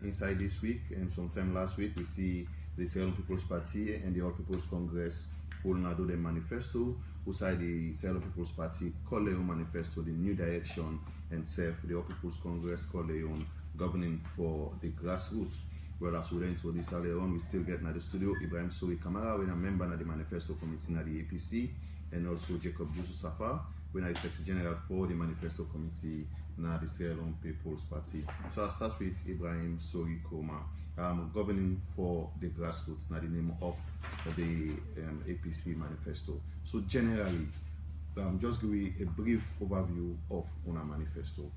inside this week and sometime last week, we see the Sierra Leone People's Party and the All People's Congress will now do the manifesto. Outside the Sierra Leone People's Party call Leone Manifesto, the new direction, and serve the All People's Congress call Leone governing for the grassroots. Well, as we introduce this earlier on, we still get in the studio Ibrahim Sorie Camara, we're a member of the Manifesto Committee in the APC, and also Jacob Jusu Saffa, we're the Secretary General for the Manifesto Committee in the Sierra Leone People's Party. So I'll start with Ibrahim Sorie Camara, governing for the grassroots, now the name of the APC Manifesto. So generally, just give me a brief overview of our manifesto.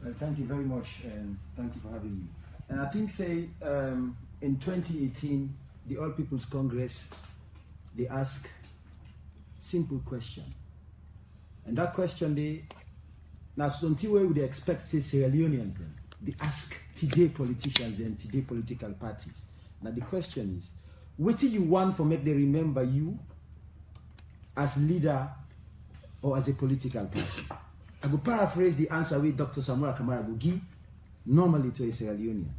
Well, thank you very much, and thank you for having me. And I think, say, in 2018, the All People's Congress, they ask simple question. And that question, they, now, until where would they expect, say, Sierra Leoneans, then, they ask today politicians and today political parties. Now, the question is, what do you want for make they remember you as leader or as a political party? I go paraphrase the answer with Dr. Samura Kamara go give normally to a Sierra Leonean.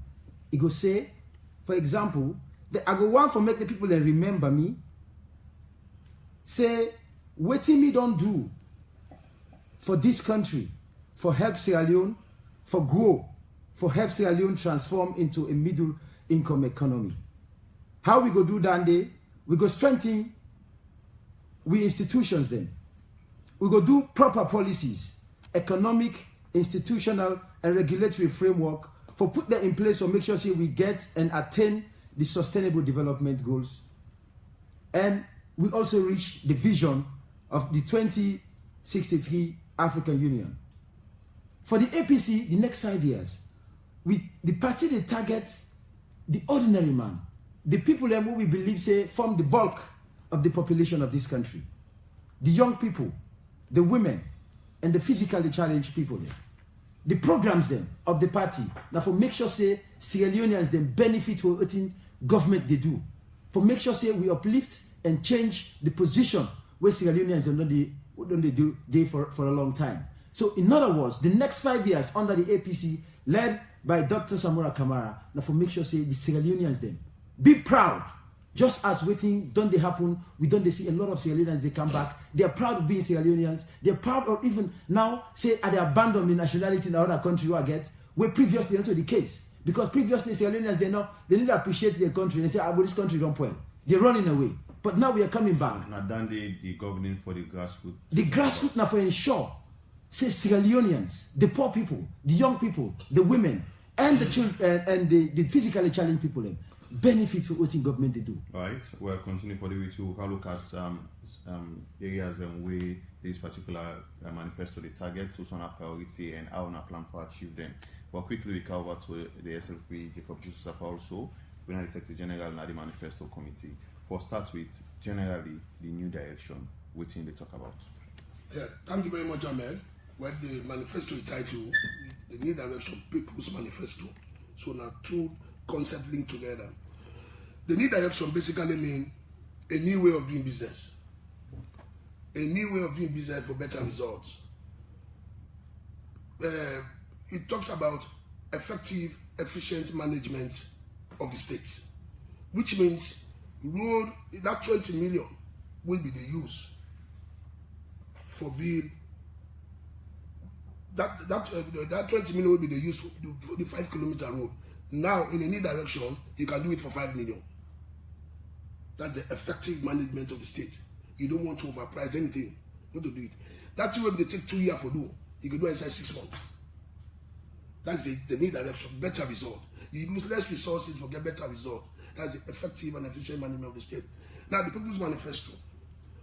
He go say, for example, I go want for make the people that remember me, say, what me don't do for this country, for help Sierra Leone, for grow, for help Sierra Leone transform into a middle income economy. How we go do that day? We go strengthen we institutions then. We go do proper policies, economic, institutional, and regulatory framework for put that in place to make sure we get and attain the sustainable development goals. And we also reach the vision of the 2063 African Union. For the APC, the next 5 years, the party they target the ordinary man, the people who we believe say form the bulk of the population of this country, the young people, the women, and the physically challenged people there. The programs then of the party, now for make sure say Sierra Leoneans then benefit from what government they do. For make sure say we uplift and change the position where Sierra Leoneans don't they do there for a long time. So in other words, the next 5 years under the APC, led by Dr. Samura Kamara, now for make sure say the Sierra Leoneans then be proud. Just as waiting, don't they happen, we don't they see a lot of Sierra Leoneans, they come back. They are proud of being Sierra Leoneans. They're proud of even now, say, at the abandonment nationality in another country who I get, where previously also the case. Because previously Sierra Leoneans, they need to appreciate their country. They say, ah, but this country don't point. They're running away. But now we are coming back. Now done the governing for the grassroots. The grassroots now for ensure, say Sierra Leoneans, the poor people, the young people, the women, and the children, and the physically challenged people, benefit for what government they do. Right. We'll continue for the way to look at areas where this particular manifesto the target, so on our priority and how on our plan for achieve them. But quickly we cover to the SLP Jacob Jusu Saffa also, we are the Secretary General and the Manifesto Committee. For start with generally the new direction, which they talk about. Yeah, thank you very much, Ahmed. Well, the manifesto is titled the New Direction People's Manifesto. So now two concepts linked together. The new direction basically means a new way of doing business. A new way of doing business for better results. It talks about effective, efficient management of the state, which means road, that 20 million will be the use for build. That 20 million will be the use for the 5 kilometer road. Now, in a new direction, you can do it for 5 million. That's the effective management of the state. You don't want to overprice anything. You want to do it. That will be take 2 years for do. You can do it inside 6 months. That's the new direction. Better result. You lose less resources for get better result. That's the effective and efficient management of the state. Now, the People's Manifesto.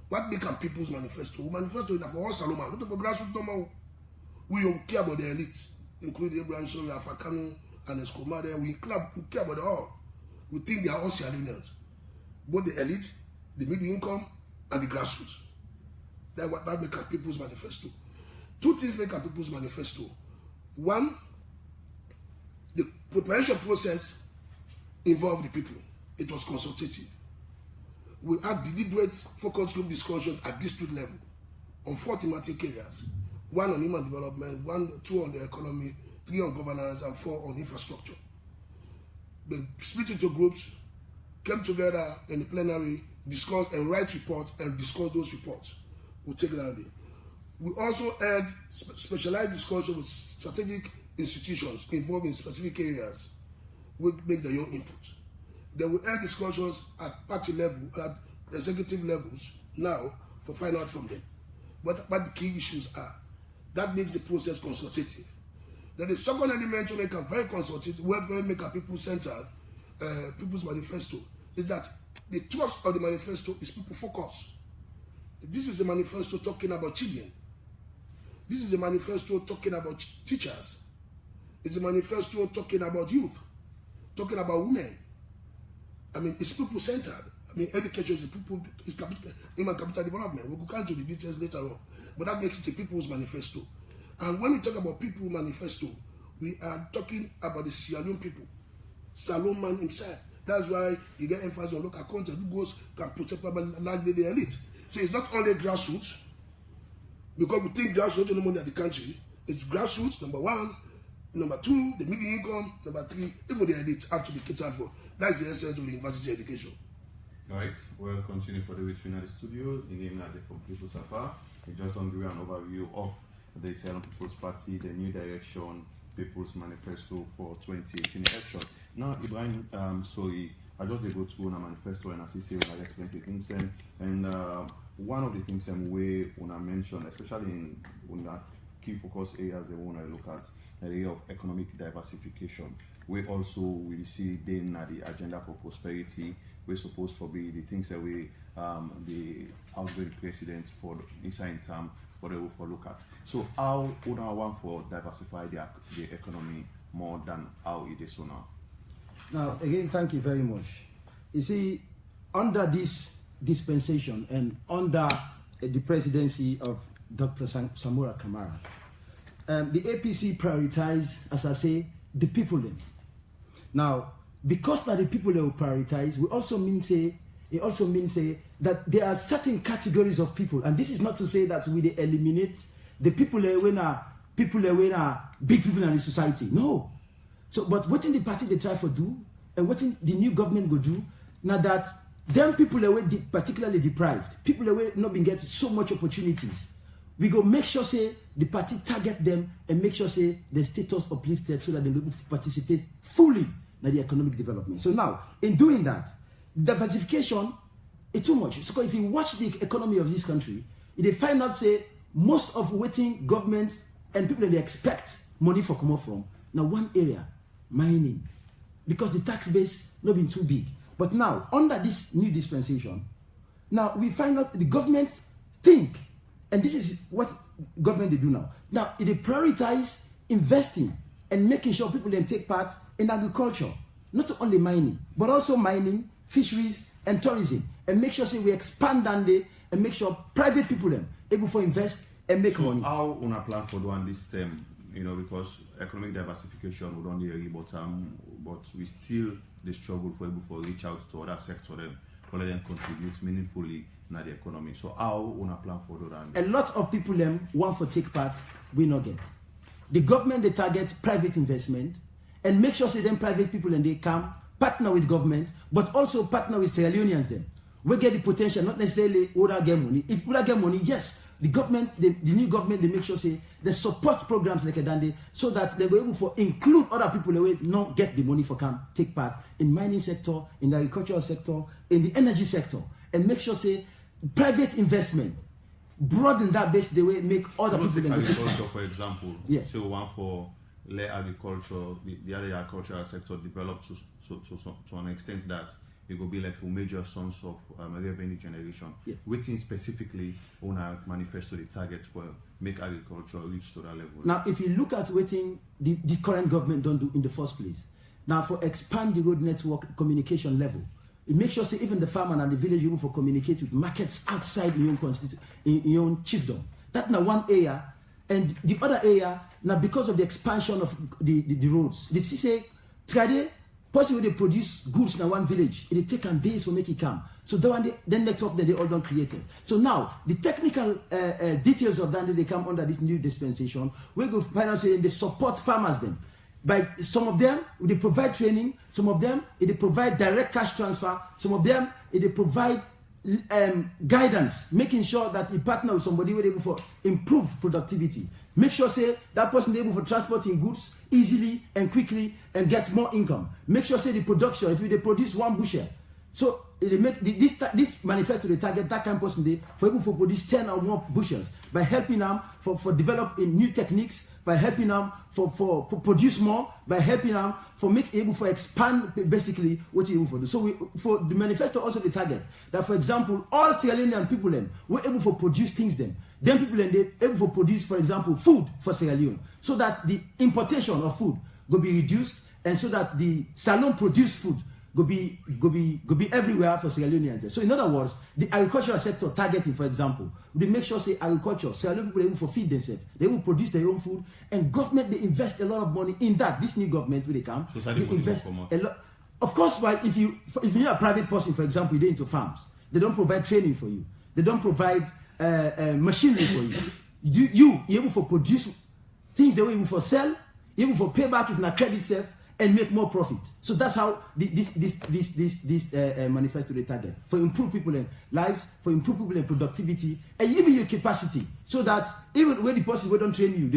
What become People's Manifesto? We manifesto is for all Saloma. Not for grassroots no more. We don't care about the elite, including Ibrahim Sorie, Afakano, and Escoma. We care about it all. We think they are all Sierra Leoneans. Both the elite, the middle income, and the grassroots. That's what that makes a People's Manifesto. Two things make a People's Manifesto. One, the preparation process involved the people. It was consultative. We had deliberate focus group discussions at district level on 4 thematic areas. 1 on human development, 2 on the economy, 3 on governance, and 4 on infrastructure. they split into groups, came together in the plenary, discussed and write reports and discuss those reports. We'll take that day. We also had specialized discussion with strategic institutions involved in specific areas. We make their own input. Then we had discussions at party level, at executive levels now for find out from them what the key issues are. That makes the process consultative. Then the second element to make a very consultative, where we make a people-centered, people's manifesto, is that the thrust of the manifesto is people focus. This is a manifesto talking about children. This is a manifesto talking about teachers. It's a manifesto talking about youth, talking about women. I mean, it's people-centered. I mean, education is human capital development. We'll go into the details later on. But that makes it a people's manifesto. And when we talk about people manifesto, we are talking about the Sierra Leone people. Salon man himself. That's why you get emphasis on local content. Who goes can protect largely the elite. So it's not only grassroots, because we think grassroots no money at the country. It's grassroots, number one. Number two, the median income. Number three, even the elite have to be catered for. That's the essence of the university education. Alright, we'll continue for the week in the studio. In the name of the Jusu Saffa, we just want to give an overview of the Sierra People's Party, the new direction, People's Manifesto for 2018 election. Now, Ibrahim Sorie, I just go through a manifesto and I see when I explain the things and one of the things we want to mention, especially in that key focus areas they want to look at, the area of economic diversification. We also will see then the agenda for prosperity. We're supposed to be the things that we the outgoing president for inside term what they will look at. So how would I want for diversify the economy more than how it is so now? Now again, thank you very much. You see, under this dispensation and under the presidency of Dr. Samora Kamara, the APC prioritize, as I say, the people in. Now, because that the people they will prioritize, it also means that there are certain categories of people, and this is not to say that we eliminate the people when are big people in the society. No. So, but what in the party they try to do, and what in the new government go do, now that them people that were particularly deprived, people that were not been getting so much opportunities, we go make sure say the party target them and make sure say the status uplifted so that they will participate fully in the economic development. So now, in doing that, diversification is too much. So if you watch the economy of this country, they find out say most of waiting government and people that they expect money for come up from now one area, mining, because the tax base not been too big. But now under this new dispensation, now we find out the government think, and this is what government they do now. Now they prioritize investing and making sure people can take part in agriculture, not only mining, but also mining, fisheries, and tourism, and make sure say we expand that day and make sure private people them able to invest and make money. How on a plan for doing this term? You know, because economic diversification would only agree, but we still the struggle for able to reach out to other sectors then let them contribute meaningfully in the economy. So how on a plan for doing? A lot of people them want to take part, we not get. The government they target private investment and make sure say them private people and they come partner with government, but also partner with Sierra Leoneans then. We get the potential, not necessarily Oda get money. If Oda get money, yes, the government, the new government, they make sure say they support programs like Dande so that they were able to include other people that will not get the money for come take part in mining sector, in the agricultural sector, in the energy sector, and make sure say private investment broaden that base the way make other people than agriculture, for example. Yes. So one for let agriculture, the other agricultural sector develop to an extent that it will be like a major source of revenue generation. Yes. Waiting specifically on a manifesto the target for make agriculture reach to that level. Now, if you look at waiting the current government don't do in the first place, now for expand the road network communication level, it makes sure say even the farmer and the village able for communicate with markets outside your own your own chiefdom. That's now one area, and the other area now because of the expansion of the roads. The say today possibly they produce goods in one village, it take them days for make it come. So that one then network that they all done created. So now the technical details of that they come under this new dispensation. We go find out saying they support farmers then By some of them, they provide training. Some of them, they provide direct cash transfer. Some of them, they provide guidance, making sure that you partner with somebody who is able to improve productivity. Make sure, say, that person is able to transporting goods easily and quickly and get more income. Make sure, say, the production, if they produce 1 bushel, so they make this manifesto, they target that kind of person they for able to produce 10 or more bushels by helping them for developing new techniques, by helping them for produce more, by helping them for make able for expand basically what you able for do. So for the manifesto also the target that, for example, all Sierra Leonean people them were able to produce things them. Then people then they able to produce, for example, food for Sierra Leone, so that the importation of food will be reduced, and so that the salon produced food go be everywhere for Sierra Leoneans. So in other words, the agricultural sector targeting, for example, they make sure say agriculture, Sierra Leone people are able to feed themselves, they will produce their own food, and government they invest a lot of money in that. This new government when they come, they invest a lot. Of course, but if you're a private person, for example, you're into farms, they don't provide training for you, they don't provide machinery for you. You're able to produce things they were able to sell, you're able to pay back if not credit self, and make more profit. So that's how this manifesto they target, for improve people in lives, for improve people in productivity, and even your capacity, so that even when the person who don't train you,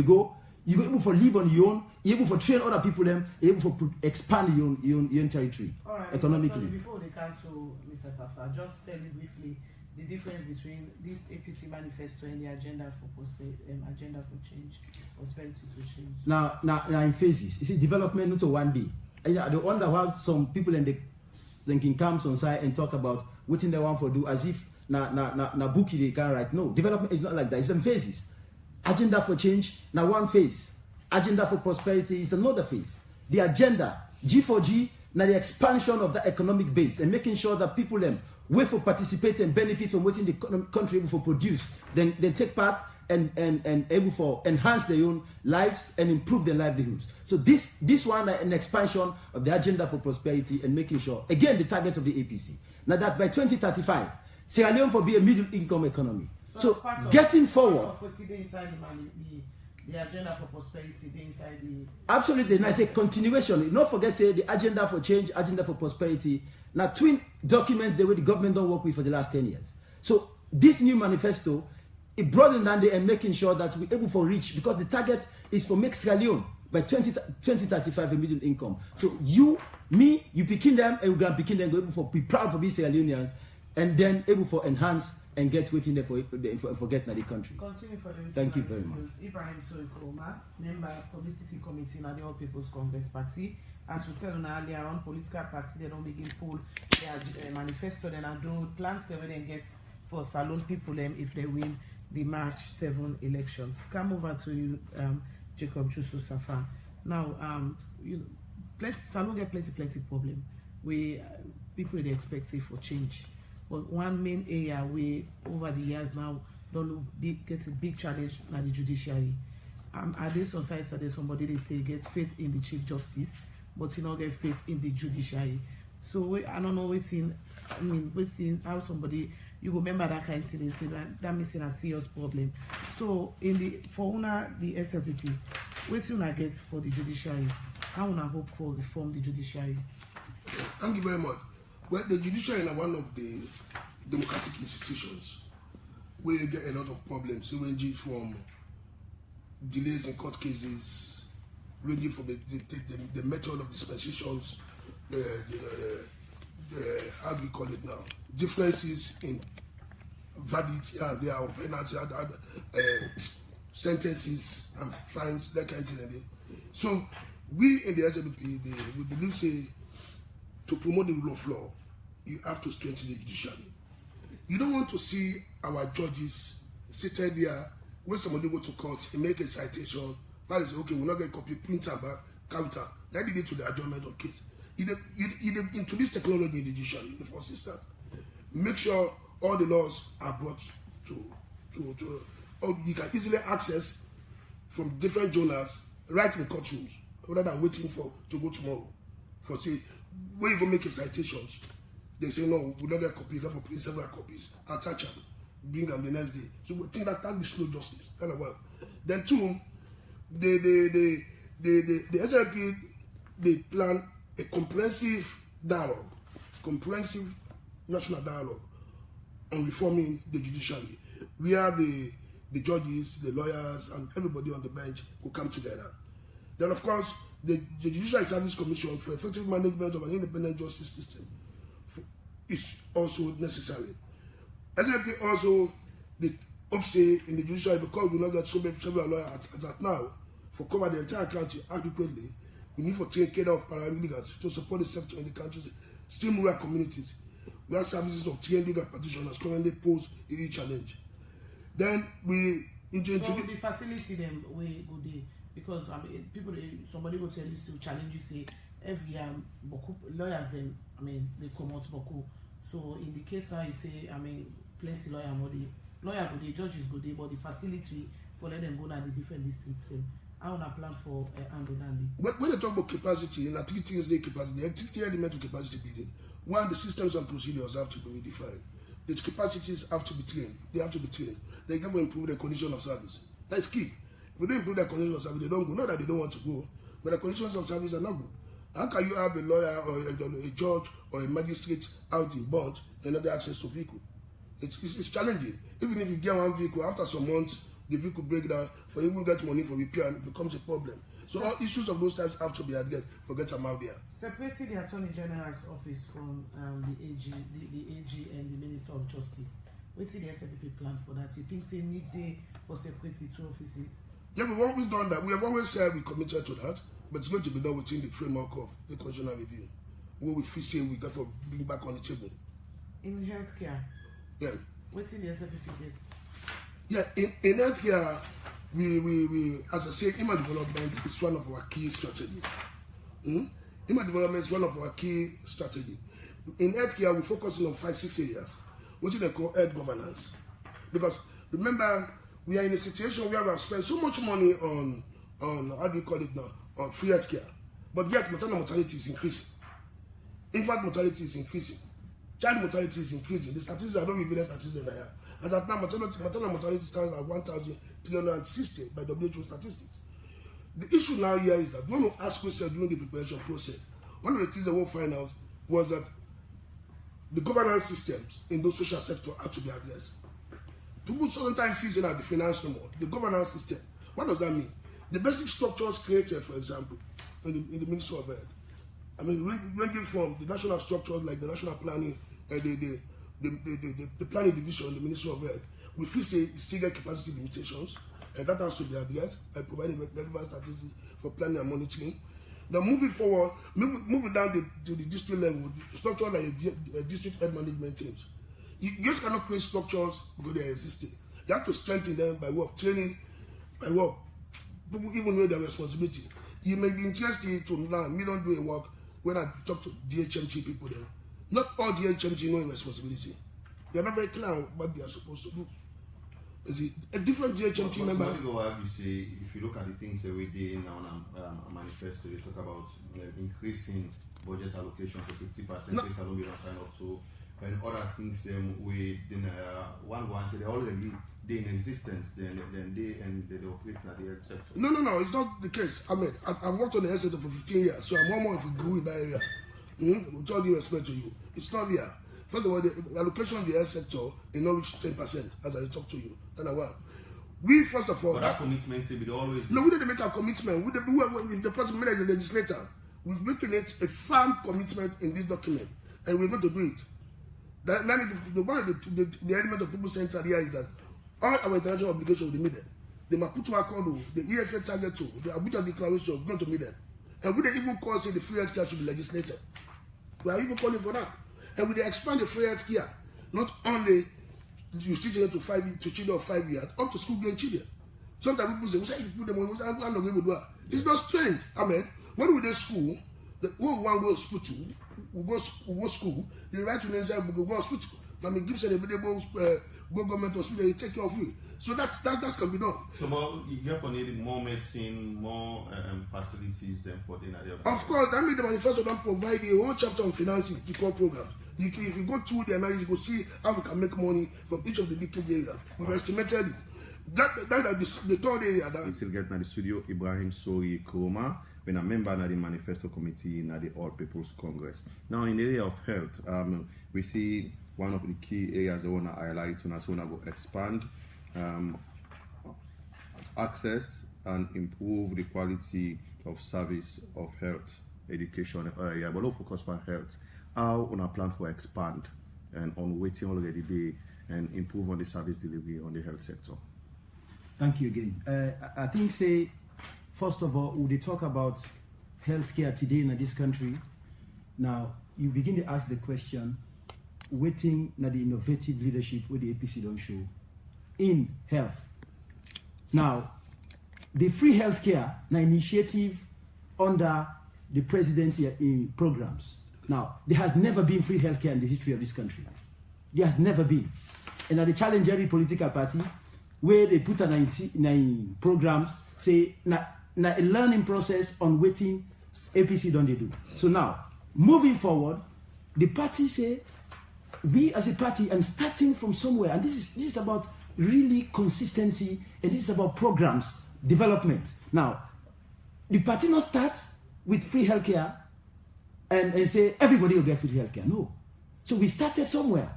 you're able to live on your own, you're able to train other people, and you're able to expand your own territory. All right, economically. So before they come to Mr. Saffa, just tell me briefly the difference between this APC manifesto and the agenda for change, prosperity to change. Now in phases. You see, development not to one day. I wonder why some people in the thinking comes on side and talk about what they want to do as if na bookie they can write. No, development is not like that. It's in phases. Agenda for change, now one phase. Agenda for prosperity is another phase. The agenda, G4G, now the expansion of the economic base and making sure that people way for participate and benefit from what in the country able for produce, then they take part and able for enhance their own lives and improve their livelihoods. So this one an expansion of the agenda for prosperity and making sure, again, the target of the APC. Now that by 2035, Sierra Leone will be a middle income economy. So getting forward. The agenda for prosperity inside the... Absolutely, and I say continuation. Don't forget, say the agenda for change, agenda for prosperity. Now, twin documents the way the government don't work with for the last 10 years. So this new manifesto, it broadened down there and making sure that we're able to reach, because the target is for make Sierra Leone by 2035 a middle income. So you picking them, and we're going to picking them, able for be proud for being Sierra Leoneans, and then able for enhance and get waiting there for getting the country. Continue for the Thank you very much. Ibrahim Sorie, member Publicity Committee in the All People's Congress Party. As we tell you earlier on, political party they don't begin pull their manifesto, then I do plans they will then get for Salon people if they win the March 7 elections. Come over to you, Jacob Jusu Saffa. Now, Salon get plenty problem. People they expect say for change. But one main area we over the years now don't get a big challenge na the judiciary. At this society there's somebody they say get faith in the Chief Justice, but you not get faith in the judiciary. So I don't know waiting how somebody you remember that kind of thing, they say that missing a serious problem. So for the SLPP, what you get for the judiciary? How you hope for reform the judiciary? Thank you very much. Well, the judiciary is one of the democratic institutions where you get a lot of problems, ranging from delays in court cases, ranging from the method of dispensations, how do we call it now? Differences in verdicts, there are penalties, sentences and fines, that kind of thing. So we in the SLPP, we believe say to promote the rule of law, you have to strengthen the judiciary. You don't want to see our judges seated there when somebody go to court and make a citation, but say, okay, we're not going to copy, print and back, counter. That leads to the adjournment of case. You introduce technology in the judiciary in the first instance. Make sure all the laws are brought or you can easily access from different journals right in courtrooms rather than waiting to go tomorrow. For say, when you go make a citations, they say no, we don't get a copy, therefore print several copies, attach them, bring them the next day. So we think that will slow justice. Kind of one. Then two, the the SLP, they plan a comprehensive national dialogue on reforming the judiciary, where the judges, the lawyers, and everybody on the bench will come together. Then, of course, the Judicial Service Commission for effective management of an independent justice system is also necessary. SLP also, the say in the judiciary, because we not get several lawyers as at now, for cover the entire country adequately, we need to take care of paralegals to support the sector in the country's still rural communities, where services of trained legal practitioners currently pose a huge challenge. Then we introduce the facility them way good day, because people somebody will tell you to challenge you say every year lawyers them they come out boku. So in the case now you say plenty lawyer money. Lawyer go dey, judges go dey, but the facility for let them go na the different districts. I want to plan for Ando. When they talk about capacity, in activity is the capacity, the activity element of capacity building. One, the systems and procedures have to be redefined. The capacities have to be trained. They have to be trained. They have to improve the condition of service. That's key. If we don't improve the condition of service, they don't go. Not that they don't want to go, but the conditions of service are not good. How can you have a lawyer or a judge or a magistrate out in bond and not access to vehicle? It's challenging. Even if you get one vehicle, after some months, the vehicle break down, for even get money for repair, and it becomes a problem. So all issues of those types have to be addressed. Forget them out there. Separating the Attorney General's office from the AG and the Minister of Justice. What's the SLPP plan for that? You think they need day for separating two offices? Yeah, we've always done that. We have always said we're committed to that, but it's going to be done within the framework of the constitutional review, where we feel say we got to bring back on the table. In healthcare. Yeah. What's the SLPP get? Yeah, in healthcare, we as I say, IMA development is one of our key strategies. IMA development is one of our key strategies. In healthcare, we focus on 5-6 areas, which they call health governance. Because remember, we are in a situation where we have spent so much money on how do you call it now, on free healthcare, but yet maternal mortality is increasing. Infant mortality is increasing. Child mortality is increasing. The statistics are not revealing statistics there. As at now, maternal mortality stands at 1,360 by WHO statistics. The issue now here is that when we ask questions during the preparation process, one of the things that we'll find out was that the governance systems in those social sectors have to be addressed. People sometimes feel that the finance no more. The governance system. What does that mean? The basic structures created, for example, in the Ministry of Health. I mean, ranging from the national structures like the national planning, the planning division in the Ministry of Health, we feel say still get capacity limitations, and that has to be addressed by providing relevant statistics for planning and monitoring. Now, moving forward, moving down to the district level, the structure like the district health management teams. You just cannot create structures because they are existing. You have to strengthen them by way of training, by way of people even know their responsibility. You may be interested to learn. We don't do a work when I talk to DHMT people there. Not all DHMT know responsibility. They are not very clear on what they are supposed to do. Is it a different DHMT member? You say, if you look at the things that we did in our manifesto, they talk about increasing budget allocation to 50%. No. This alone we don't sign up to. And other things we then one say they already they in existence, then they operate in the health sector. No, it's not the case. I mean, I've worked on the health sector for 15 years, so I'm more if we grew in that area. With all due respect to you, it's not there. First of all, the allocation of the health sector is not reach 10%, as I talk to you. We first of all, but that commitment will be always. No, we didn't make a commitment. With the person made the legislator, we've making it a firm commitment in this document, and we're going to do it. The element of people center here is that all our international obligations will be met. The Maputo Accord, the EFA target 2, the Abuja Declaration are going to meet them. And we don't even call say the free healthcare should be legislated. We are even calling for that. And we expand the free healthcare, not only you teach them to children of 5 years, up to school going children. Sometimes people say, we say you put them on, I'm not going to do that. It's not strange. I mean, when we go to school, one goes to hospital, we go school, the right to inside we go hospital. I mean, give them a go government hospital, they take care of you. So that can be done. So you have need more medicine, more facilities than for the area. Of course, that means the manifesto don't provide a whole chapter on financing the core program. If you go through the analysis, you will see how we can make money from each of the leakage areas. We've estimated it. The third area that we still get in the studio Ibrahim Sorie Kroma, when a member of the Manifesto Committee in the All People's Congress. Now, in the area of health, we see one of the key areas I want to highlight, and I want to go expand access and improve the quality of service of health education area, but also focus on health. How on a plan for expand and on waiting already day and improve on the service delivery on the health sector? Thank you again. I think, say, first of all, when they talk about healthcare today in this country, now you begin to ask the question, waiting na the innovative leadership where the APC don't show in health. Now, the free healthcare na initiative under the presidency in programs. Now, there has never been free healthcare in the history of this country. There has never been. And at the challenge every political party where they put in programs, say na a learning process on waiting APC don't they do. So now, moving forward, the party say we as a party and starting from somewhere, and this is about really consistency, and this is about programs development. Now, the party not start with free healthcare and say everybody will get free healthcare. No. So we started somewhere.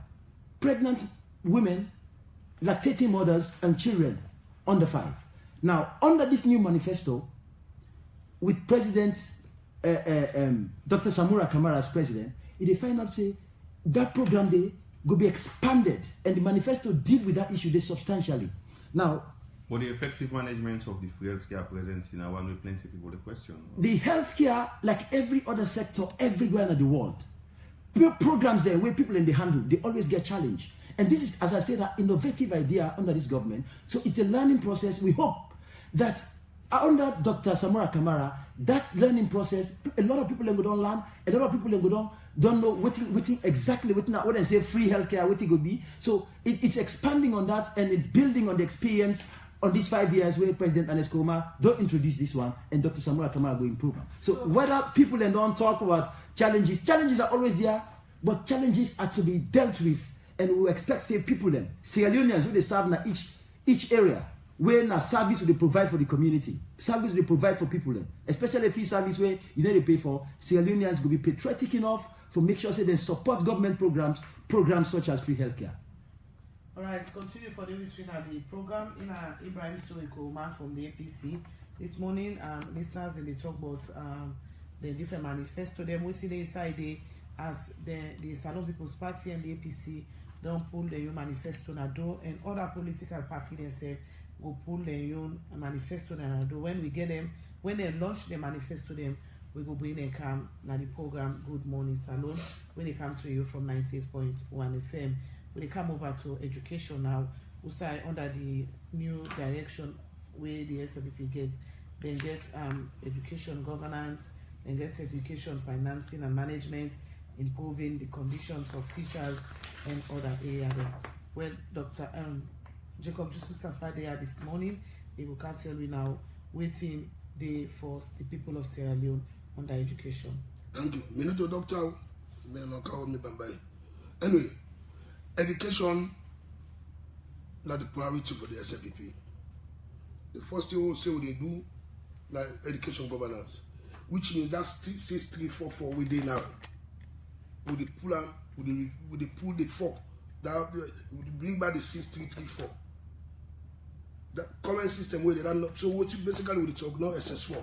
Pregnant women, lactating mothers, and children under 5. Now, under this new manifesto, with President Dr. Samura Kamara as president, they find out say that program they go be expanded, and the manifesto deal with that issue they substantially. Now, but the effective management of the free healthcare presence in our one way plenty people the question. The healthcare, like every other sector everywhere in the world, programs there where people in the handle, they always get challenged. And this is, as I said, an innovative idea under this government. So it's a learning process. We hope that under Dr. Samura Kamara, that learning process, a lot of people don't learn, a lot of people don't know what exactly what they say free healthcare, what it could be. So it's expanding on that, and it's building on the experience on these 5 years where President Anes Koma don't introduce this one and Dr. Samura Kamara go improve. So whether people don't talk about challenges are always there, but challenges are to be dealt with, and we expect say people then Sierra Leoneans who they serve in each area where na service will they provide for the community, service will they provide for people then, especially free service where you know they pay for. Sierra Leoneans will be patriotic enough for make sure say they support government programs such as free healthcare. All right, continue for the between the program in Ibrahim Sorie from the APC. This morning, listeners in the talk about the different manifesto. Them we see the inside as the Salon People's Party and the APC don't pull the new manifesto na do, and other political parties themselves go pull the own manifesto na do. When we get them, when they launch the manifesto, them we go bring them come na the program Good Morning Salon when they come to you from 98.1 FM. When they come over to education now, we say under the new direction where the SLPP gets, then get education governance, then get education financing and management, improving the conditions of teachers and other areas. Well, Dr. Jacob Jusu Saffa there this morning, he will can tell you now waiting day for the people of Sierra Leone under education. Thank you. Minuto doctor, anyway, education not the priority for the SLPP. The first thing we say what they do, like education governance, which means that's 6344 we did now. With the pull out, with the pull the 4, that would bring back the 6334. The current system where they are not. So what you basically with the talk now SS4.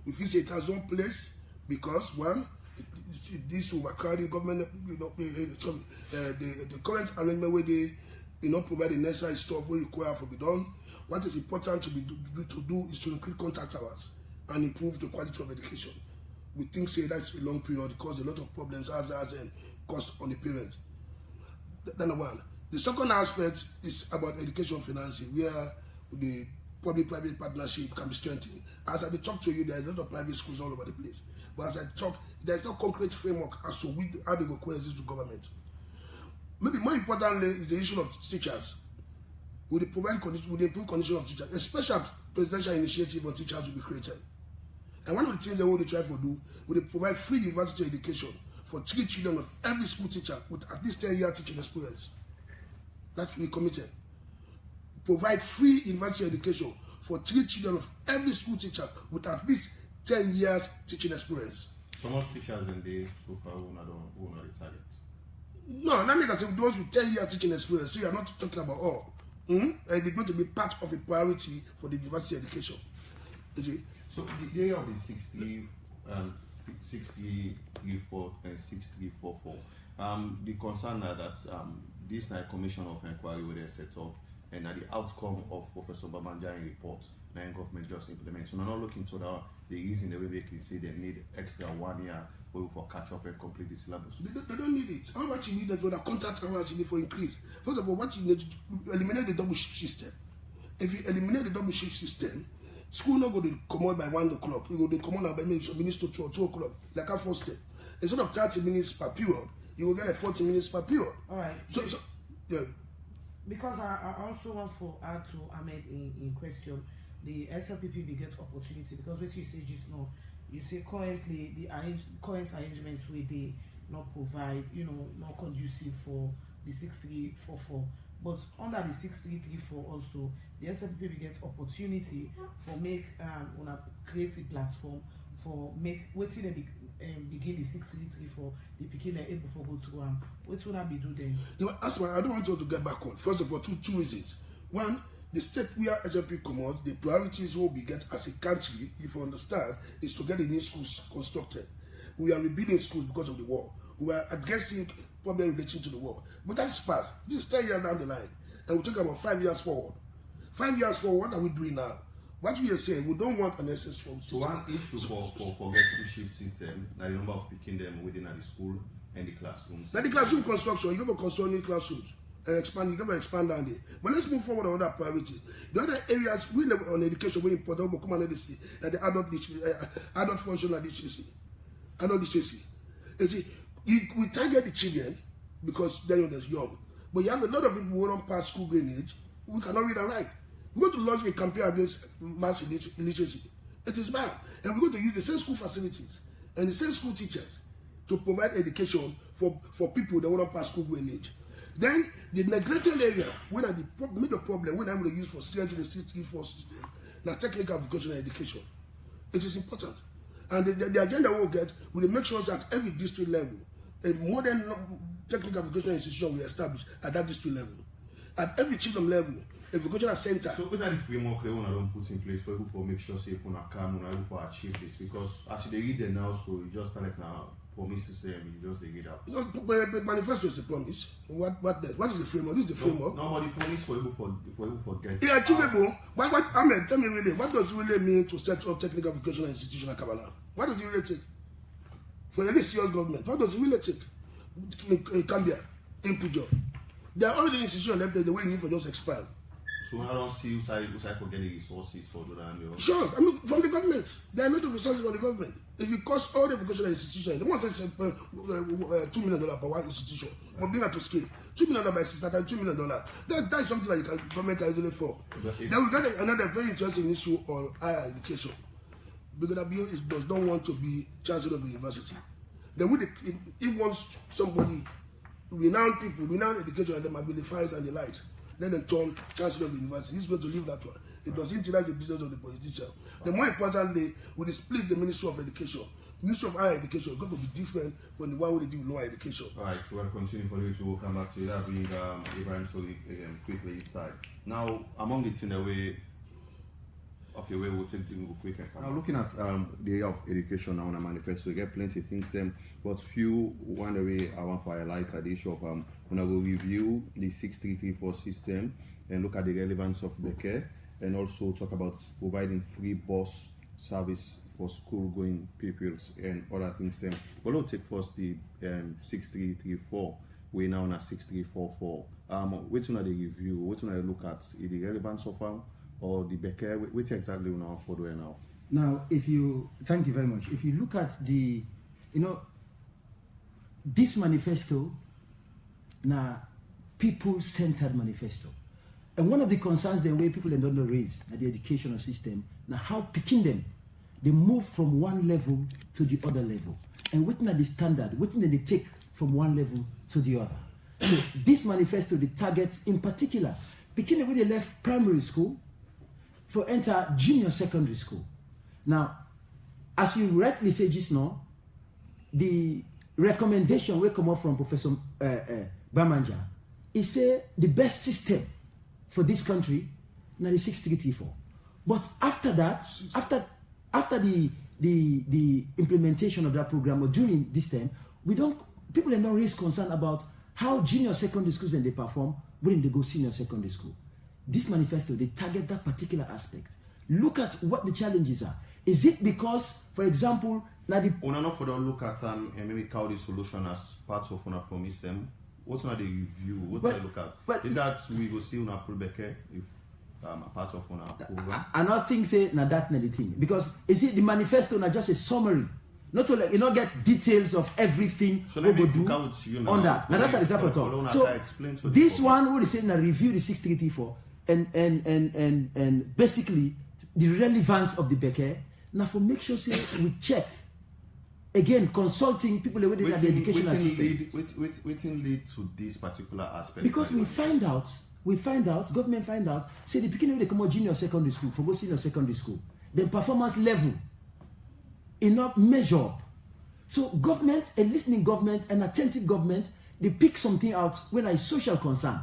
We feel say it has one place because one, this overcrowding government, the current arrangement where they provide the necessary stuff we require for be done. What is important to do is to increase contact hours and improve the quality of education. We think say that's a long period because a lot of problems as and cost on the parents. Then one. The second aspect is about education financing, where the public-private partnership can be strengthened. As I talk to you, there is a lot of private schools all over the place. But as I talk, there is no concrete framework as to how they go coexist with government. Maybe more importantly is the issue of teachers. Will they provide condition, will they improve condition of teachers? A special presidential initiative on teachers will be created. And one of the things they want to try to do, will they provide free university education for 3 children of every school teacher with at least 10-year teaching experience. That we committed. provide free university education for 3 children of every school teacher with at least 10 years teaching experience. So most teachers in the so far who not the target. No, not make us say those with 10 years teaching experience. So you are not talking about all. And they're going to be part of a priority for the university education. You see? So the area of the 6334 and 6344. The concern that this night commission of inquiry where they set up and the outcome of Professor Babanjai's report, the government just implement. So they're not looking to the reason the way they can say they need extra 1 year for catch up and complete the syllabus. They don't need it. How much you need is for the contact hours you need for increase. First of all, what you need to eliminate the double shift system. If you eliminate the double shift system, school not going to come out by 1 o'clock. You go to come out by minutes to 2 o'clock, like a first step. Instead of 30 minutes per period, you will get 40 minutes per period. All right. So yeah. Because I also want to add to Ahmed in question, the SLPP will get opportunity because what you say just now, you say currently the current arrangements where they not provide, not conducive for the 6344. But under the 6334 also, the SLPP will get opportunity for make create a platform for make waiting they begin the 6334, the begin able for go through what will not be do then? I don't want you to get backward. First of all, two reasons. One, the state where SLP comes, the priorities will be get as a country, if you understand, is to get the new schools constructed. We are rebuilding schools because of the war. We are addressing problems relating to the war. But that's past. This is 10 years down the line. And we talk about 5 years forward. 5 years forward, what are we doing now? What we are saying, we don't want an SS from. So one issue for get two-shift system, the number of picking them within the school and the classrooms. Now the classroom construction, you have to construct new classrooms and expand. You have to expand down there. But let's move forward on other priorities. The other areas we level on education, we important, but come on, let's see, and the adult functional literacy, adult literacy. You see, we target the children because they're young, but you have a lot of people who don't pass school grade age who cannot read and write. We're going to launch a campaign against mass illiteracy. It is bad. And we're going to use the same school facilities and the same school teachers to provide education for people that won't pass school grade age. Then, the neglected area, when I made a problem, when I'm going to use for students in the 64 system, now technical vocational education. It is important. And the agenda we'll get will make sure that every district level, a modern technical vocational institution will establish at that district level. At every children level, a vocational center. So what are the framework they want to put in place for people to make sure say for come able to achieve this? Because as they read them now, so you just like now promises them, you just they read out. No, but manifesto is a promise. What is the framework? This is the framework. Nobody promise for people for get. Yeah, achievable. What Ahmed, tell me really, what does it really mean to set up technical vocational institution like Kabbalah? What does it really take? For any serious government, what does it really take? In Cambia, in Pujo. There are already institutions left there, the way you need for just expand. So I don't see who side for getting resources for that. Sure, I mean from the government. There are a lot of resources for the government. If you cost all the vocational institutions, the one says $2 million per one institution, but bring that to scale. $2 million by sister, $2 million. That is something that the government can easily afford. Then we got another very interesting issue on higher education. Because WO does not want to be chancellor of the university. Then he wants somebody, renowned people, renowned education, and the abilities and the likes. Then they turn chancellor of the university. He's going to leave that one. It doesn't utilize the business of the politician. The more importantly, we split the Ministry of Education. Ministry of Higher Education is going to be different from the one we do with lower education. All right, so we'll continue for this. We'll come back to that being Ibrahim Sorie quickly inside. Now, among the things that we will take things quick. Now, looking at the area of education now on a manifesto, we get plenty of things, but one way I want to highlight at the issue of when I will review the 6334 system and look at the relevance of the care and also talk about providing free bus service for school-going pupils and other things. But we'll take first the 6334. We're now on a 6344. Which one are the review? Which one are they look at? Is the relevance of them or the Becker? Which exactly we now follow now? Now, thank you very much. If you look at the, this manifesto, now people-centered manifesto. And one of the concerns the way people don't know raise at the educational system, now how picking them, they move from one level to the other level. And what's the standard, what they take from one level to the other. So this manifesto, the targets in particular, Beginning when they left primary school for enter junior secondary school. Now, as you rightly say just now, the recommendation will come up from Professor Bamanja is say the best system for this country now the 6334. But after that, after the implementation of that program or during this time, people are not raise concern about how junior secondary schools and they perform when they go senior secondary school. This manifesto, they target that particular aspect. Look at what the challenges are. Is it because, for example, now the not for look at and maybe how the solution as part of una promise them. What's not the review? What do I look at? But that we go see una Pulbeke if a part of una program. Another thing say now that not the thing, because is it the manifesto not just a summary? Not to like you not get details of everything so we go do on that. Now that's the type of talk. So this one what is saying now review the 6334 and basically the relevance of the Beke. Now for make sure say we check again consulting people within the educational system. Waiting lead to this particular aspect. Because we find out, government find out, say the beginning they come out junior secondary school, for go senior secondary school, then performance level enough measure up. So government, a listening government, an attentive government, they pick something out when it's social concern.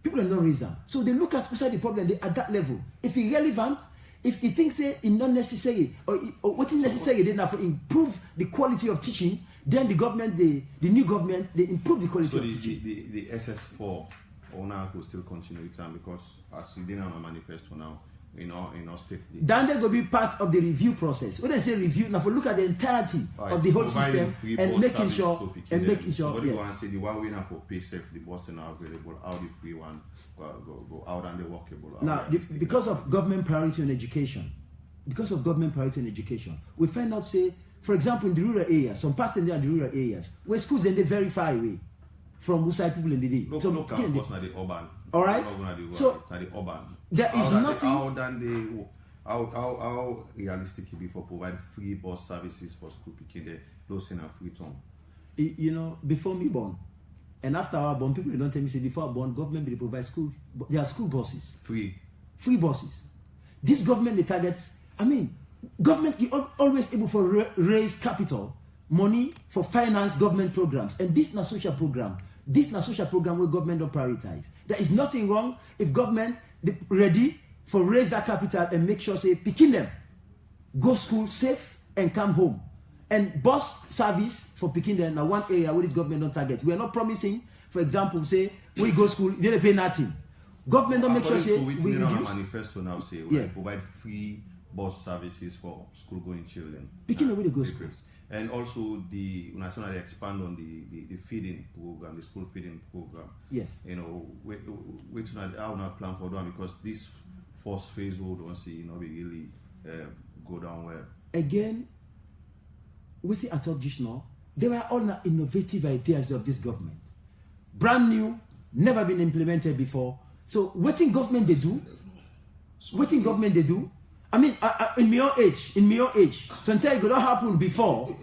People are not reason. So they look at outside the problem they at that level. If it's relevant, if he thinks it's not necessary or what is necessary then to improve the quality of teaching, then the government, the new government, they improve the quality of teaching. The SS4 owner will still continue with them because as you didn't have a manifesto now, in our states. Then they will be part of the review process. When I say review, now for look at the entirety of the whole system and making sure What do you want to say? The one winner for pay safe, the boss are available, how the free one go out and the workable. Now, because of government priority on education, we find out, say, for example, in the rural areas, some parts in the rural areas, where schools are very far away from outside people in the day. Local campus not the urban. All right. So it's not the urban. There is nothing. How realistic it be for provide free bus services for school picking those in a free town? You know, before me born, and after our born, people don't tell me say before I born, government will provide school. There are school buses. Free buses. This government they targets. I mean, government is always able for raise capital, money for finance government programs, and this is social program. This is social program where government don't prioritize. There is nothing wrong if government ready for raise that capital and make sure say picking them, go school safe and come home. And bus service for picking them now one area where this government don't target. We are not promising, for example, say we go school, they don't pay nothing. Government don't make sure say we reduce. Manifesto now say we provide free bus services for school going children. Picking away the go school. And also the national expand on the feeding program, the school feeding program. Yes. You know, which how not plan for them because this first phase we don't see really go down well. Again, we see at talk just now, they were all the innovative ideas of this government. Brand new, never been implemented before. So what in government they do? I mean, in my own age, sometimes it don't happen before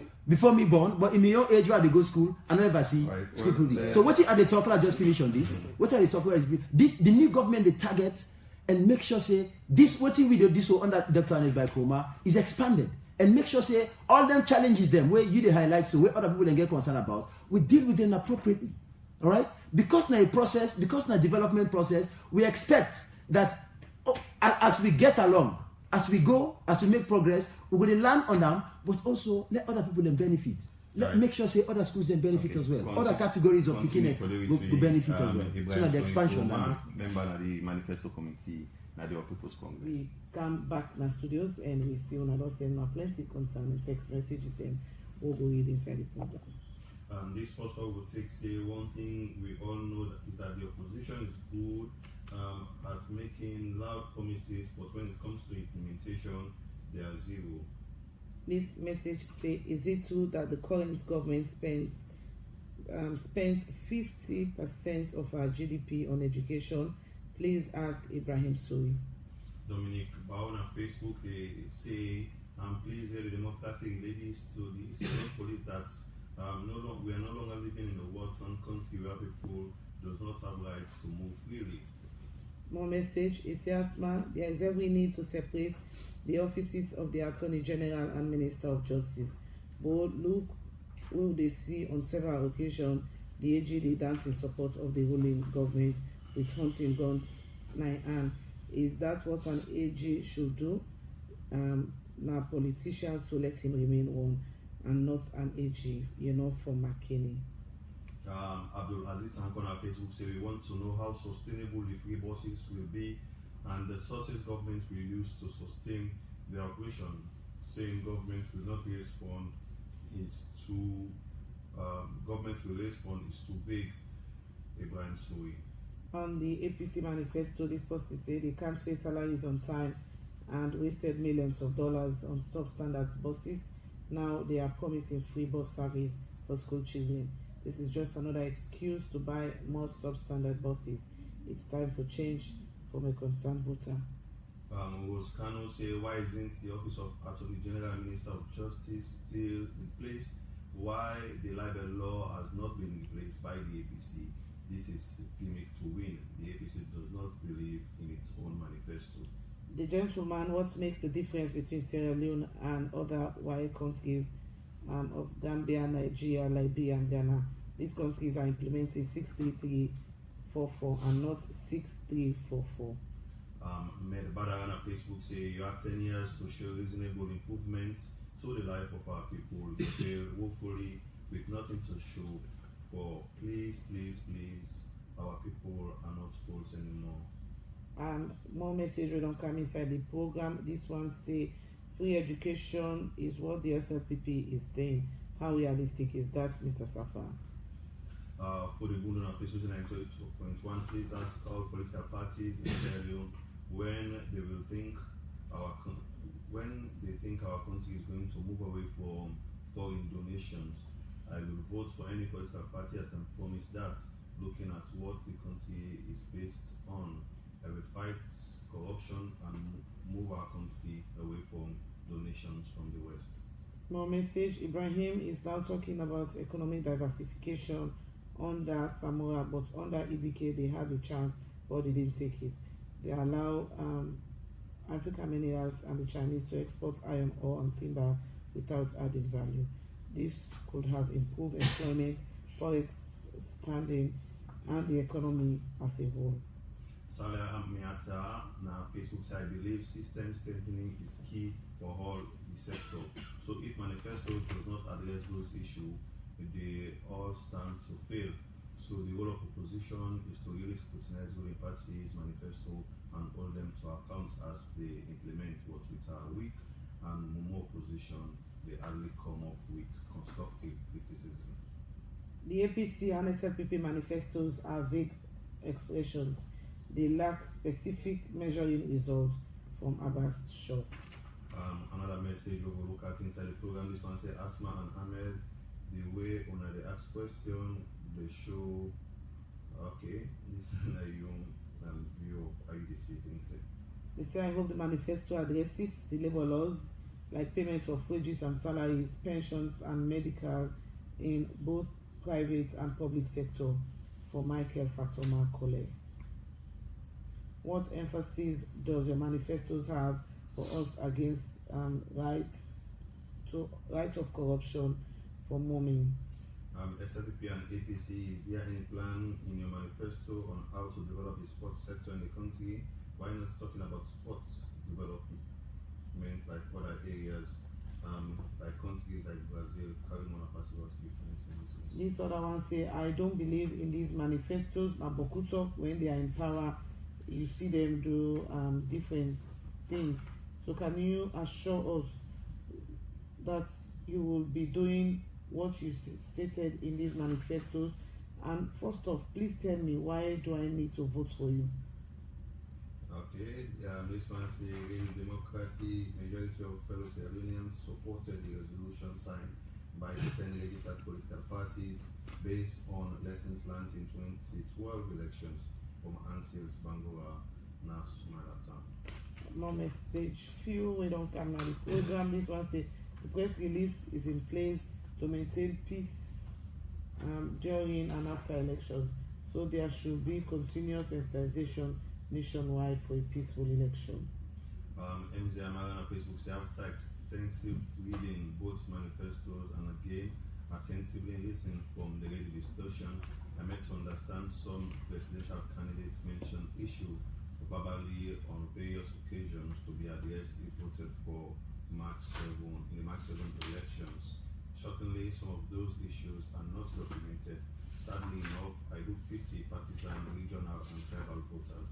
me born, but in my own age where they go school, I never see school building. So what are they talking? I just finish on this. What are they talking about? The new government they target and make sure say this what we do this under Dr. Anes by Kroma is expanded and make sure say all them challenges them where you the highlight so where other people then get concerned about, we deal with them appropriately. All right? Because now a process, because now development process, we expect that as we get along, as we go, as we make progress, we're going to learn on them, but also let other people then benefit. Make sure say other schools then benefit as well. Other categories of picking go benefit as well. So that the expansion. Member of the Manifesto Committee, now the People's Congress. We come back in the studios and we still not send plenty concerning text messages. Then we'll go read inside the program. This first one will take say one thing we all know is that the opposition is good at making loud promises, but when it comes to implementation, they are zero. This message say, is it true that the current government spent 50% of our GDP on education? Please ask Ibrahim Sorie. Dominic Baon on Facebook, they say, please hear the democracy ladies to the Israeli police that we are no longer living in a war-torn country where people does not have rights to move freely. More message is Asma. There is every need to separate the offices of the Attorney General and Minister of Justice. But look who they see on several occasions the AG they dance in support of the ruling government with hunting guns. And is that what an AG should do? Now politicians to let him remain one and not an AG, from McKinney. Abdul Aziz Sankon on Facebook say we want to know how sustainable the free buses will be and the sources government will use to sustain their operation. Saying government will not respond is too government will respond is too big. Ibrahim Sorie. On the APC manifesto, this poster say they can't pay salaries on time and wasted millions of dollars on substandard buses. Now they are promising free bus service for school children. This is just another excuse to buy more substandard buses. It's time for change from a concerned voter. Kano say, why isn't the Office of Attorney General and Minister of Justice still in place? Why the libel law has not been replaced by the APC? This is gimmick to win. The APC does not believe in its own manifesto. The gentleman, what makes the difference between Sierra Leone and other white countries of Gambia, Nigeria, Liberia, and Ghana? These countries are implementing 63344 and not 6344. Medbada on Facebook say you have 10 years to show reasonable improvement to the life of our people. They fail woefully with nothing to show for. Please, please, please, our people are not fools anymore. More message we don't come inside the program. This one say free education is what the SLPP is saying. How realistic is that, Mr. Saffa? For the Bundu on Facebook 92.1, please ask all political parties in Sierra Leone when they think our country is going to move away from foreign donations. I will vote for any political party as can promise that, looking at what the country is based on. I will fight corruption and move our country away from donations from the West. More message. Ibrahim is now talking about economic diversification under Samora, but under EBK they had a chance, but they didn't take it. They allow African minerals and the Chinese to export iron ore and timber without adding value. This could have improved employment, forex standing, and the economy as a whole. Salah Miata na Facebook say, I believe system strengthening is key for all the sector. So if Manifesto does not address those issues, they all stand to fail. So the role of opposition is to really scrutinize ruling parties' manifesto and hold them to account as they implement what with are weak and more opposition, they hardly come up with constructive criticism. The APC and SLPP manifestos are vague expressions. They lack specific measuring results from Abbas Shaw. Another message overlook at inside the program. This one says Asma and Ahmed, the way when they ask question, they show okay, this is a young view of how you see things. They say I hope the manifesto addresses the labor laws like payment of wages and salaries, pensions and medical in both private and public sector for Michael Fatoma Kole. What emphasis does your manifestos have for us against right of corruption for momming? SLPP and APC, is there any plan in your manifesto on how to develop the sports sector in the country? Why not talking about sports development like other areas, like countries like Brazil, carrying on a pastoral state? This other one say, I don't believe in these manifestos. Mabokuto, when they are in power, you see them do different things. So can you assure us that you will be doing what you stated in these manifestos? And first off, please tell me, why do I need to vote for you? Okay, this one says in democracy, majority of fellow Sierra Leoneans supported the resolution signed by the 10 registered political parties based on lessons learned in 2012 elections from Ansil's Bangora Nas Marathon. More message. Few we don't come on the program. This one say the press release is in place to maintain peace during and after elections. So there should be continuous sensitization nationwide for a peaceful election. MZ Amaran on Facebook say after extensive reading both manifestos and again attentively listening from the radio discussion, I met to understand some presidential candidates mention issue probably on various occasions to be addressed if voted for March 7 in the March 7 elections. Shockingly, some of those issues are not documented. Sadly enough, I do pity partisan, regional and tribal voters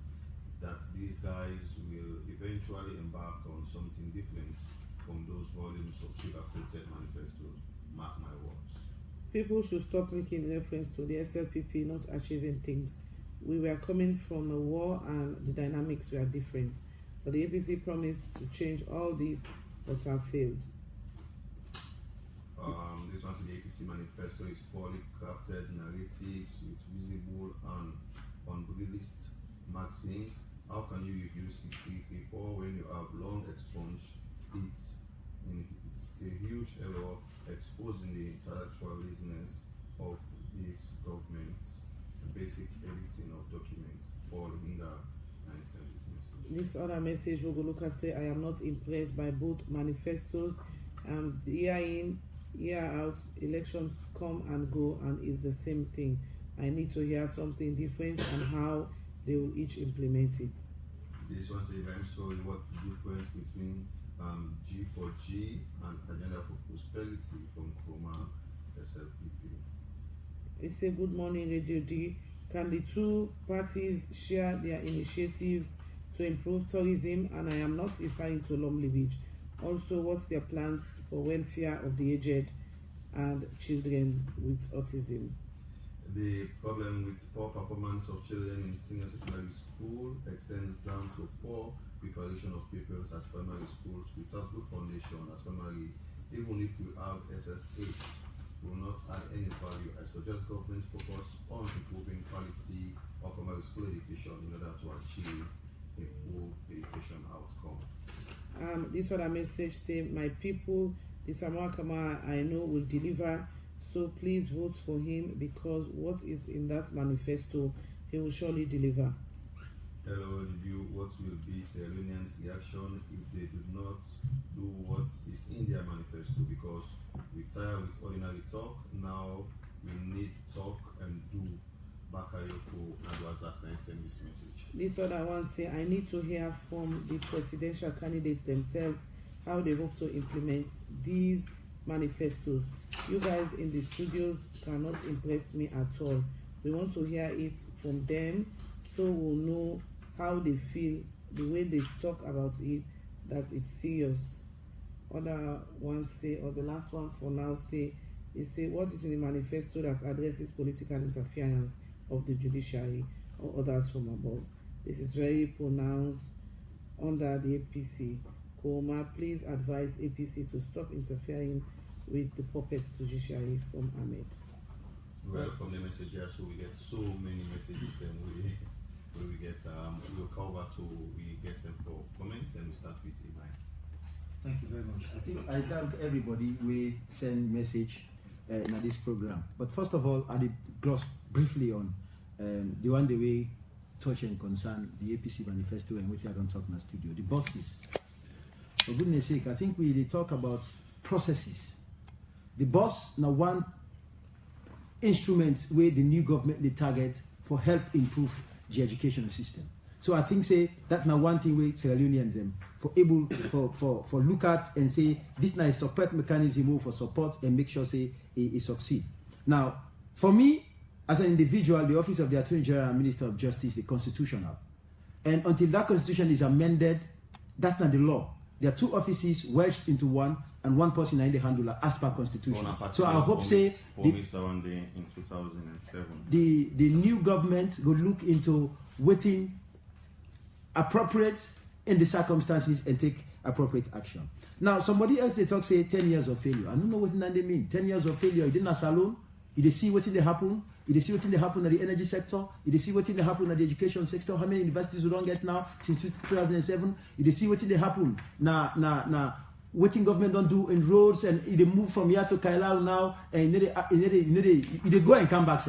that these guys will eventually embark on something different from those volumes of sugar-coated manifestos. Mark my words. People should stop making reference to the SLPP not achieving things. We were coming from a war and the dynamics were different. But the APC promised to change all these but have failed. This one to the APC manifesto is poorly crafted narratives with visible and unbalanced maxims. How can you review 6334 when you have long expunged it? It's a huge error exposing the intellectual laziness of this government, the basic editing of documents. Paul Hinda and send this message. This other message we will look at say, I am not impressed by both manifestos. Year in, year out, elections come and go and it's the same thing. I need to hear something different and how they will each implement it. This one says, Ibrahim Sorie, what the difference between G for G and Agenda for Prosperity from Coma SLPP? It's a good morning, Radio D. Can the two parties share their initiatives to improve tourism? And I am not referring to Lumley Beach. Also, what's their plans for welfare of the aged and children with autism? The problem with poor performance of children in senior secondary school extends down to poor preparation of pupils at primary schools without good foundation at primary. Even if we have SS8, will not add any value. I suggest government focus on improving quality of primary school education in order to achieve a full education outcome. This other message say, my people, the Samakama I know will deliver. So please vote for him because what is in that manifesto, he will surely deliver. Hello, review. What will be Sierra Leoneans' reaction if they do not do what is in their manifesto? Because we tire with ordinary talk. Now we need talk and do. Bakayoko Nadwazak and send this message. This other one say, I need to hear from the presidential candidates themselves how they hope to implement these manifestos. You guys in the studios cannot impress me at all. We want to hear it from them so we'll know how they feel, the way they talk about it, that it's serious. Other ones say, or the last one for now say, they say what is in the manifesto that addresses political interference of the judiciary or others from above. This is very pronounced under the APC. Koma, please advise APC to stop interfering with the puppet judiciary from Ahmed. Welcome the message here, so we get so many messages then we get we'll cover to we get them for comments and we start with Ibrahim. Thank you very much. I thank everybody we send message in this program. But first of all, I did gloss briefly on the one the way touch and concern the APC manifesto and which I don't talk in the studio. The bosses. For goodness sake, I think we talk about processes. The boss now one instrument where the new government they target for help improve the education system. So I think say that now one thing we Sierra Leoneans them for able for look at and say this now is support mechanism for support and make sure say it succeed. Now for me as an individual, the office of the Attorney General and Minister of Justice is constitutional, and until that constitution is amended, that's not the law. There are two offices wedged into one, and one person in the handler as per constitution. So I hope say in 2007 the new government will look into waiting appropriate in the circumstances and take appropriate action. Now somebody else they talk say 10 years of failure. I don't know what they mean. 10 years of failure. You didn't a salon. You see what they happen. You see what they happen at the energy sector. You see what they happen at the education sector. How many universities we don't get now since 2007? You see what they happen now. Waiting government don't do in roads and they move from here to Kailau now and they go and come back.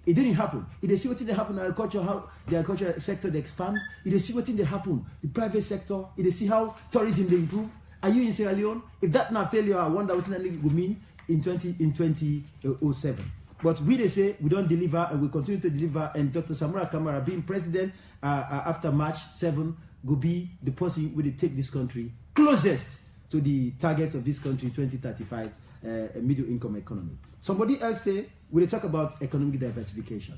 it didn't happen. If they see what they happen in agriculture, how the agriculture sector they expand. If they see what they happen, the private sector. If they see how tourism they improve. Are you in Sierra Leone? If that not failure, I wonder what that would mean in 2007. But they say we don't deliver and we continue to deliver. And Dr. Samora Kamara being president after March 7 will be the person who will take this country closest to the target of this country 2035, a middle income economy. Somebody else say we talk about economic diversification.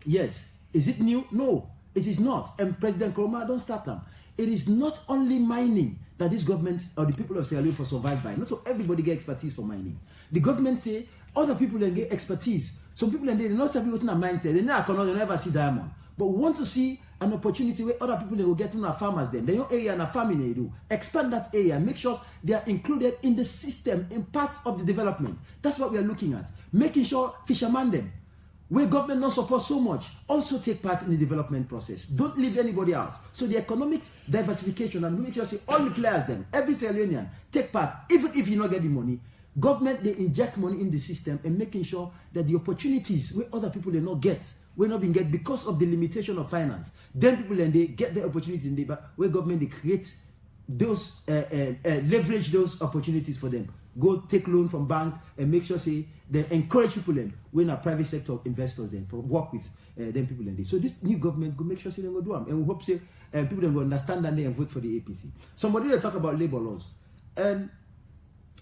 Yes, is it new? No, it is not. And President Nkrumah don't start them. It is not only mining that this government or the people of Sierra Leone for survive by. Not so everybody get expertise for mining. The government say other people then get expertise. Some people then they not have what in a mindset. They never see diamond. But we want to see an opportunity where other people they will get to our farmers then. Their own area and farming they do. Expand that area. Make sure they are included in the system, in parts of the development. That's what we are looking at. Making sure fishermen them, where government not support so much, also take part in the development process. Don't leave anybody out. So the economic diversification and make sure say all the players then, every Sierra Leonean take part, even if you not get the money. Government they inject money in the system and making sure that the opportunities where other people they not get, will not be get because of the limitation of finance. Then people then they get the opportunities in the back where government they create those leverage those opportunities for them. Go take loan from bank and make sure say they encourage people then when a private sector investors then for work with them people then. So this new government go make sure say they go do them and we hope say people then go understand that they and vote for the APC. Somebody they talk about labor laws and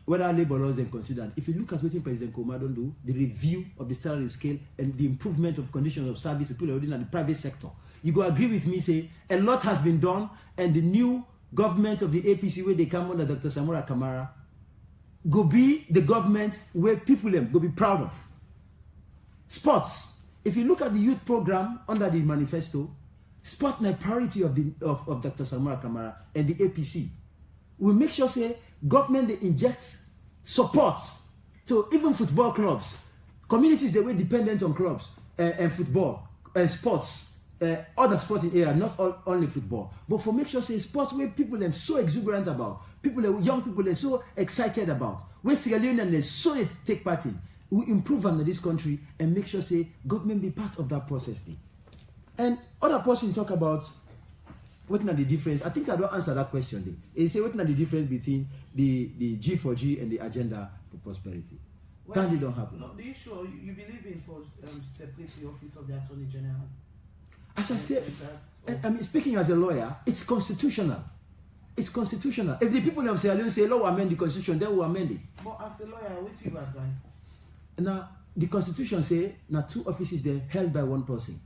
whether labor laws then considered. If you look at what President Nkrumah don't do, the review of the salary scale and the improvement of conditions of service to people within the private sector, you go agree with me say a lot has been done and the new government of the APC where they come under Dr. Samora Kamara go be the government where people them go be proud of. Sports. If you look at the youth program under the manifesto, sport is a priority of Dr. Samora Kamara and the APC. We make sure say government they inject support to even football clubs, communities that were dependent on clubs and football and sports, other sporting area, not only football, but for make sure say sports where people are so exuberant about, young people are so excited about, where Sierra Leone is so it take part in, we improve under this country and make sure say government be part of that process. And other person talk about what is the difference? I think I don't answer that question. They say what is the difference between the G4G and the agenda for prosperity? Well, that don't happen. No, the issue you believe in for separate the office of the Attorney General. As I said, I mean, speaking as a lawyer, it's constitutional. It's constitutional. If the people of Sierra Leone say, "Lord, amend the constitution," they will amend it. But as a lawyer, what do you advise? Now, the constitution say, now 2 offices they're held by 1 person.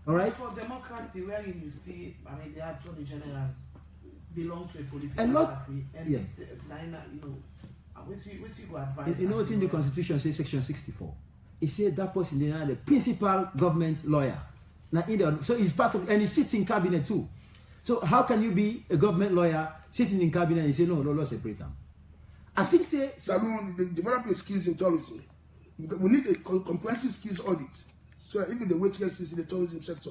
All right. For democracy, where you see, I mean, the Attorney General belong to a political party, and yes. What you go advise? You know what in the constitution says, section 64. It says that person is the principal government lawyer. Now, so he's part of, and he sits in cabinet too. So how can you be a government lawyer sitting in cabinet and say no, separate them? I think say Salon developing skills in tourism. We need a comprehensive skills audit. So even the waitresses in the tourism sector,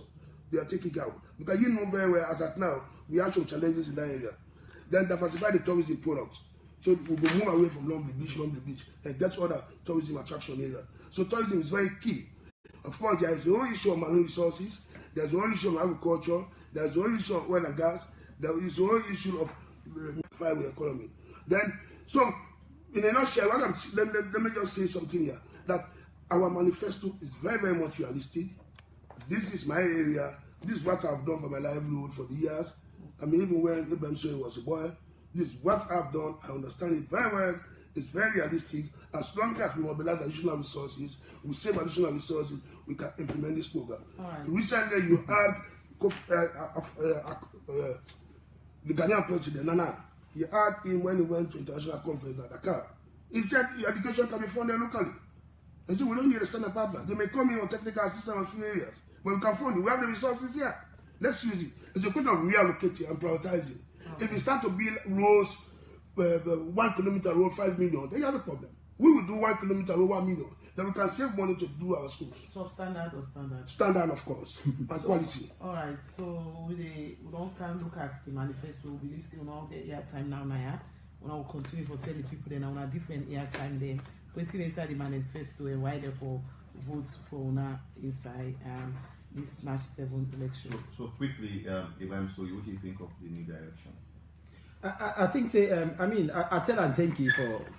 they are taking out. Because you know very well, as at now, we have some challenges in that area. Then diversify the tourism products. So we will move away from Long Beach, and get other tourism attraction areas. So tourism is very key. Of course, there is the whole issue of marine resources, there's the whole issue of agriculture, there's the whole issue of oil and gas, there is the whole issue of fiber economy. Then, so in a nutshell, let me just say something here, that our manifesto is very, very much realistic. This is my area. This is what I've done for my livelihood for the years. I mean, even when Ibrahim Sorie was a boy, this is what I've done. I understand it very well. It's very realistic. As long as we mobilize additional resources, we save additional resources, we can implement this program. Right. Recently, you had the Ghanaian president, Nana. He had him when he went to international conference at Dakar. He said education can be funded locally. And so we don't need a standard partner. They may come in on technical assistance in a few areas, but we can fund it. We have the resources here. Let's use it. It's a question of reallocating and prioritizing. Okay. If you start to build roads, 1 kilometer road, 5 million, then you have a problem. We will do 1 kilometer road, 1 million. Then we can save money to do our schools. So standard or standard? Standard, of course, and quality. All right. So we don't can look at the manifesto. We believe still now the air time now. We will continue to tell the people then on a different air time then. Putting inside the manifesto and why therefore vote for una inside this March 7th election. So quickly, Ibrahim Sorie, what do you think of the new direction? I think I tell and thank you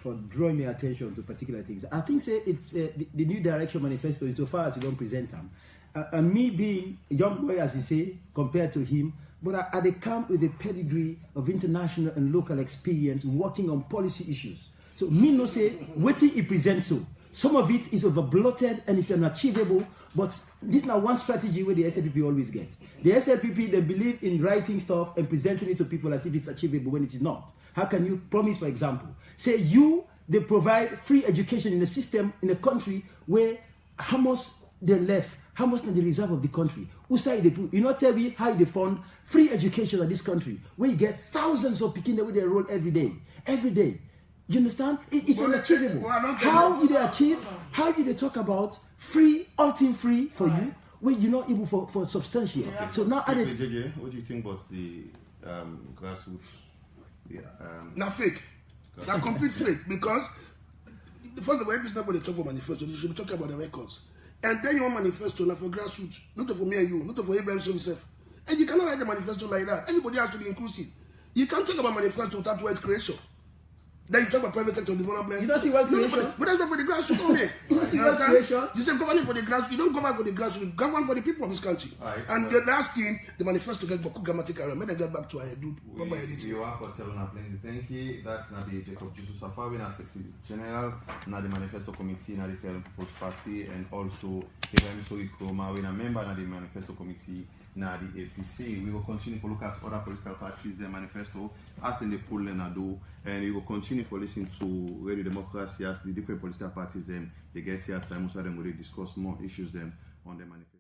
for drawing my attention to particular things. I think it's the new direction manifesto is so far as you don't present them. And me being a young boy, as you say, compared to him, but I come with a pedigree of international and local experience working on policy issues. So me no say what he presents so. Some of it is over-bloated and it's unachievable, but this is not one strategy where the SLPP always gets. The SLPP, they believe in writing stuff and presenting it to people as if it's achievable when it is not. How can you promise, for example, say they provide free education in a system, in a country where how much they left, how much in the reserve of the country? Who say they put? You know, tell me how they fund free education in this country, where you get thousands of people that they enroll every day. You understand? It's unachievable. How do they achieve? How do they talk about free, ultimate free for you when you're not able for substantial? Okay. So now, JJ, what do you think about the grassroots? Now fake. Now complete fake, because first of all, every nobody talk about manifesto, they should be talking about the records. And then your manifesto now for grassroots, not for me and you, not for Ibrahim Sorie. And you cannot write a manifesto like that. Everybody has to be inclusive. You can't talk about manifesto without wealth creation. Then you talk about private sector development. You don't see wealth creation. But that's not for the grassroots only. You don't see wealth creation. You say governing for the grassroots. You don't govern for the grassroots. You govern for the people of this country. Right, and the last thing, the manifesto get back grammatical error. May they get back to our dude. You are for telling our plenty. Thank you. That's not the Jacob Jusu Saffa, we are Secretary General, not the Manifesto Committee, not the Sorie People's Party, and also Ibrahim Sorie, we are a member of the Manifesto Committee. Now the APC, we will continue to look at other political parties, their manifesto, as in the poll and do, and we will continue to listen to Radio Democracy as the different political parties. They get here time, most of them will discuss more issues on the manifesto.